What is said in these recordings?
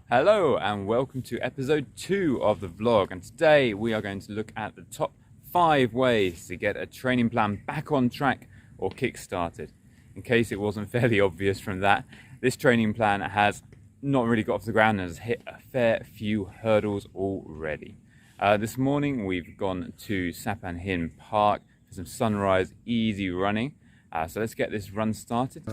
Hello and welcome to episode 2 of the vlog, and today we are going to look at the top 5 ways to get a training plan back on track or kick-started. In case it wasn't fairly obvious from that, this training plan has not really got off the ground and has hit a fair few hurdles already. This morning we've gone to Sapan Hin Park for some sunrise easy running, so let's get this run started.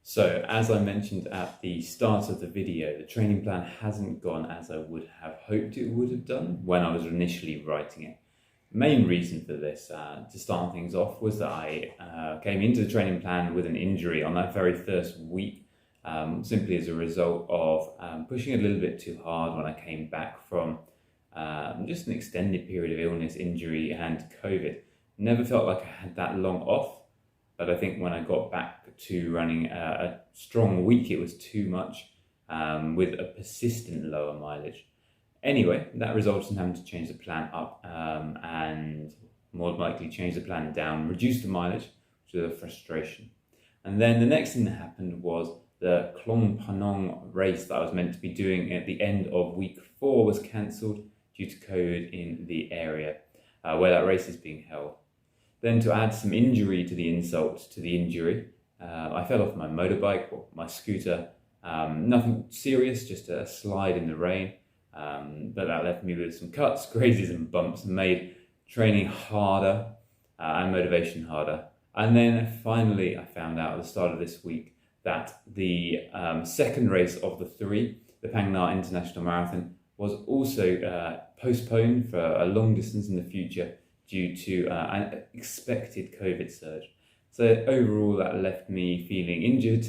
So, as I mentioned at the start of the video, the training plan hasn't gone as I would have hoped it would have done when I was initially writing it. The main reason for this, to start things off, was that I came into the training plan with an injury on that very first week, simply as a result of pushing a little bit too hard when I came back from just an extended period of illness, injury and COVID. Never felt like I had that long off. But I think when I got back to running a strong week, it was too much with a persistent lower mileage. Anyway, that resulted in having to change the plan up and more than likely change the plan down, reduce the mileage, which was a frustration. And then the next thing that happened was the Klong Panong race that I was meant to be doing at the end of week 4 was cancelled due to COVID in the area where that race is being held. Then, to add some injury to the insult to the injury, I fell off my motorbike or my scooter. Nothing serious, just a slide in the rain. But that left me with some cuts, grazes and bumps and made training harder and motivation harder. And then finally I found out at the start of this week that the second race of the 3, the Phang Nga International Marathon, was also postponed for a long distance in the future due to an expected COVID surge. So overall that left me feeling injured,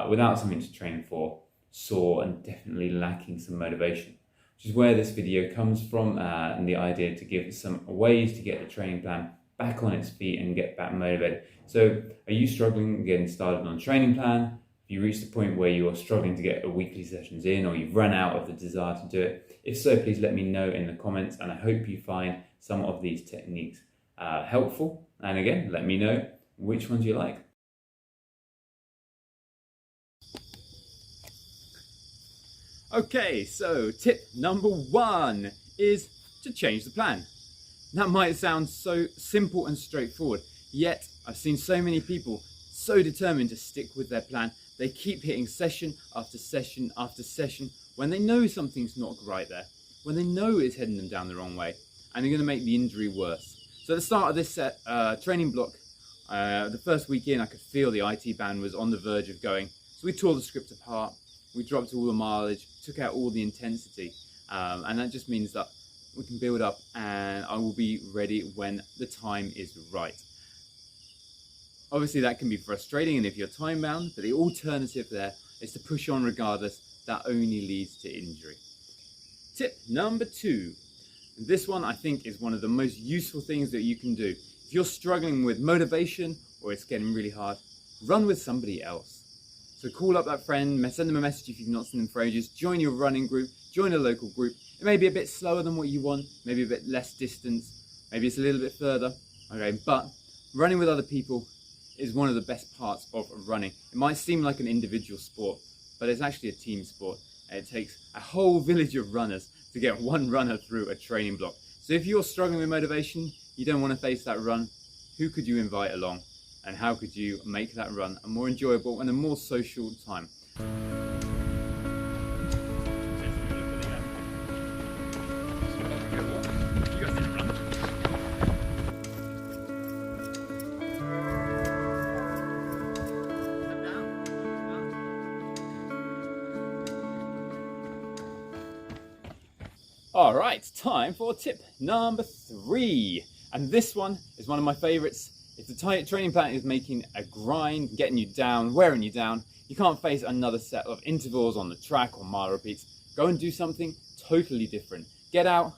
without something to train for, sore and definitely lacking some motivation. Which is where this video comes from, and the idea to give some ways to get the training plan back on its feet and get back motivated. So are you struggling getting started on a training plan? Have you reached the point where you are struggling to get weekly sessions in, or you've run out of the desire to do it? If so, please let me know in the comments, and I hope you find some of these techniques helpful. And again, let me know which ones you like. Okay, so tip number 1 is to change the plan. That might sound so simple and straightforward, yet I've seen so many people so determined to stick with their plan. They keep hitting session after session after session when they know something's not right there, when they know it's heading them down the wrong way, and they're going to make the injury worse. So at the start of this training block, the first week in, I could feel the IT band was on the verge of going. So we tore the script apart, we dropped all the mileage, took out all the intensity, and that just means that we can build up and I will be ready when the time is right. Obviously that can be frustrating and if you're time bound, but the alternative there is to push on regardless. That only leads to injury. Tip number 2. This one I think is one of the most useful things that you can do. If you're struggling with motivation or it's getting really hard, run with somebody else. So call up that friend, send them a message if you've not seen them for ages, join your running group, join a local group. It may be a bit slower than what you want, maybe a bit less distance, maybe it's a little bit further, okay, but running with other people is one of the best parts of running. It might seem like an individual sport, but it's actually a team sport. And it takes a whole village of runners to get one runner through a training block. So if you're struggling with motivation, you don't want to face that run, who could you invite along? And how could you make that run a more enjoyable and a more social time? All right, time for tip number 3. And this one is one of my favorites. If the training plan is making a grind, getting you down, wearing you down, you can't face another set of intervals on the track or mile repeats. Go and do something totally different. Get out,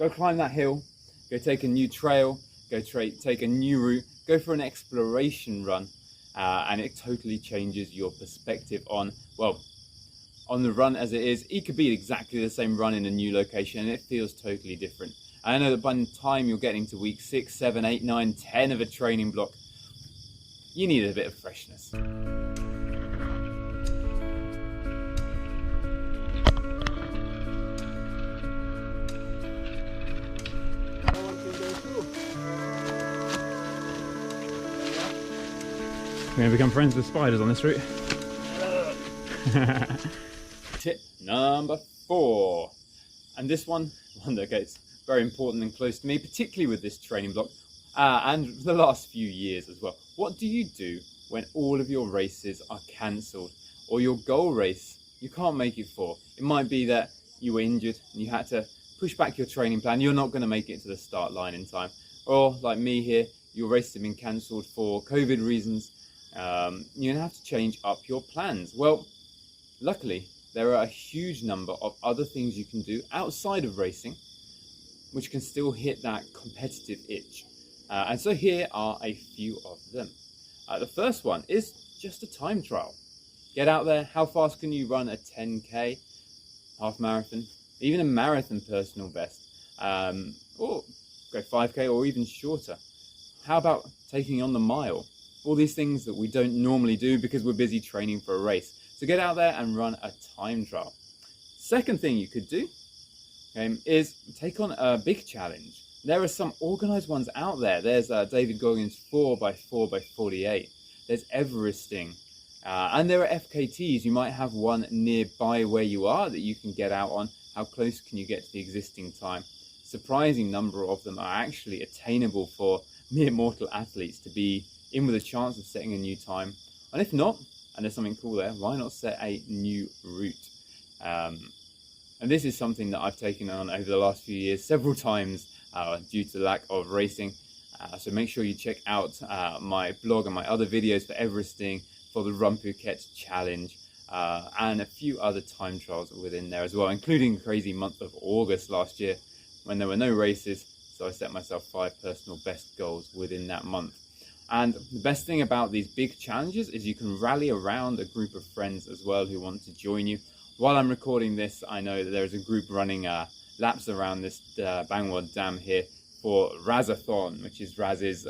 go climb that hill, go take a new trail, go take a new route, go for an exploration run, and it totally changes your perspective on, well, on the run as it is. It could be exactly the same run in a new location and it feels totally different. And I know that by the time you're getting to week 6, 7, 8, 9, 10 of a training block, you need a bit of freshness. We're going to become friends with spiders on this route. Tip number 4. And this one that gets very important and close to me, particularly with this training block and the last few years as well. What do you do when all of your races are cancelled or your goal race you can't make it for? It might be that you were injured and you had to push back your training plan. You're not going to make it to the start line in time. Or like me here, your race has been cancelled for COVID reasons. You're going to have to change up your plans. Well, luckily, there are a huge number of other things you can do outside of racing, which can still hit that competitive itch. And so here are a few of them. The first one is just a time trial. Get out there. How fast can you run a 10K, half marathon, even a marathon personal best, or go 5K or even shorter? How about taking on the mile? All these things that we don't normally do because we're busy training for a race. So get out there and run a time trial. Second thing you could do is take on a big challenge. There are some organized ones out there. There's David Goggins' 4x4x48. There's Everesting. And there are FKTs. You might have one nearby where you are that you can get out on. How close can you get to the existing time? Surprising number of them are actually attainable for mere mortal athletes to be in with a chance of setting a new time. And if not, and there's something cool there, why not set a new route? And this is something that I've taken on over the last few years several times due to the lack of racing. So make sure you check out my blog and my other videos for Everesting, for the Run Phuket Challenge, and a few other time trials within there as well, including the crazy month of August last year when there were no races. So I set myself 5 personal best goals within that month. And the best thing about these big challenges is you can rally around a group of friends as well who want to join you. While I'm recording this, I know that there is a group running laps around this Bangwad Dam here for Razathon, which is Raz's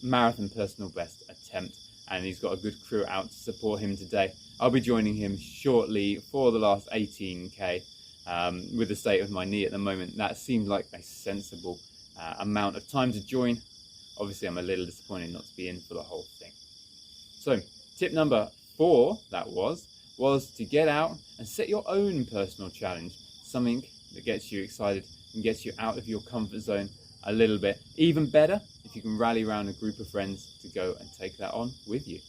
marathon personal best attempt. And he's got a good crew out to support him today. I'll be joining him shortly for the last 18K. With the state of my knee at the moment, that seemed like a sensible amount of time to join. Obviously, I'm a little disappointed not to be in for the whole thing. So, tip number 4, that was to get out and set your own personal challenge. Something that gets you excited and gets you out of your comfort zone a little bit. Even better, if you can rally around a group of friends to go and take that on with you.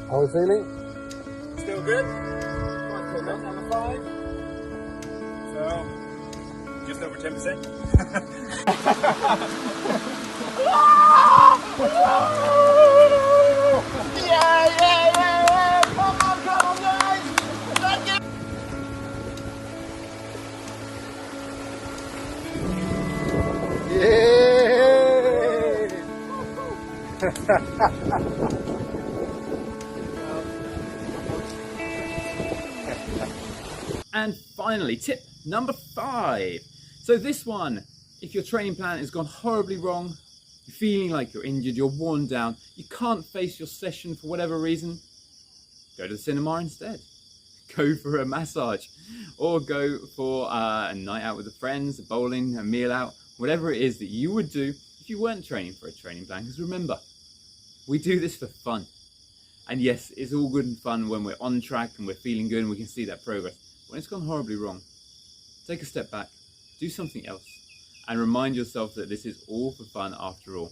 How are we feeling? Still good? Number 5. So, just over 10%. Yeah! Come on, guys! Let's get... Yeah! And finally, tip number 5. So this one, if your training plan has gone horribly wrong, you're feeling like you're injured, you're worn down, you can't face your session for whatever reason, go to the cinema instead. Go for a massage, or go for a night out with the friends, a bowling, a meal out, whatever it is that you would do if you weren't training for a training plan. Because remember, we do this for fun. And yes, it's all good and fun when we're on track and we're feeling good and we can see that progress. When it's gone horribly wrong, take a step back, do something else, and remind yourself that this is all for fun after all.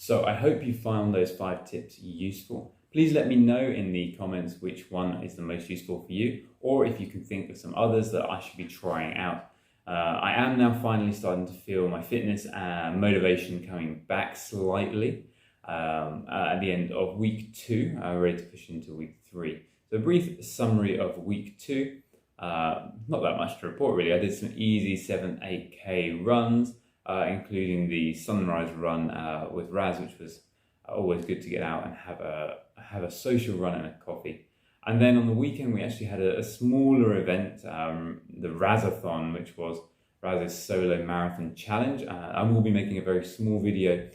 So I hope you found those 5 tips useful. Please let me know in the comments which one is the most useful for you, or if you can think of some others that I should be trying out. I am now finally starting to feel my fitness and motivation coming back slightly at the end of week 2. I'm ready to push into week 3. So a brief summary of week 2. Not that much to report really. I did some easy 7-8k runs, including the sunrise run with Raz, which was always good to get out and have a social run and a coffee. And then on the weekend, we actually had a smaller event, the Razathon, which was Raz's solo marathon challenge. I will be making a very small video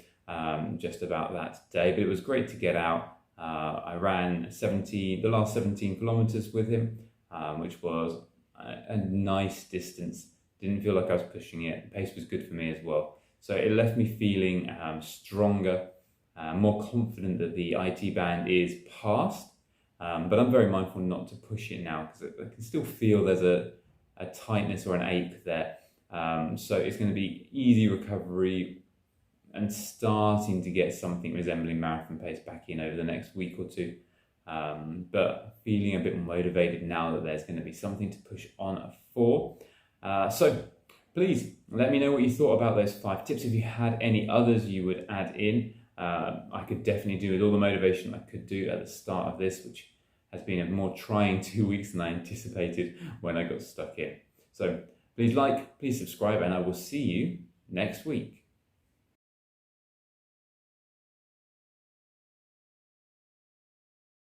just about that today, but it was great to get out. I ran the last 17 kilometers with him, which was a nice distance. Didn't feel like I was pushing it. The pace was good for me as well. So it left me feeling stronger, more confident that the IT band is past. But I'm very mindful not to push it now because I can still feel there's a tightness or an ache there. So it's going to be easy recovery and starting to get something resembling marathon pace back in over the next week or 2. But feeling a bit motivated now that there's going to be something to push on for. So please let me know what you thought about those 5 tips. If you had any others you would add in. I could definitely do with all the motivation I could do at the start of this, which has been a more trying 2 weeks than I anticipated when I got stuck in. So please subscribe, and I will see you next week.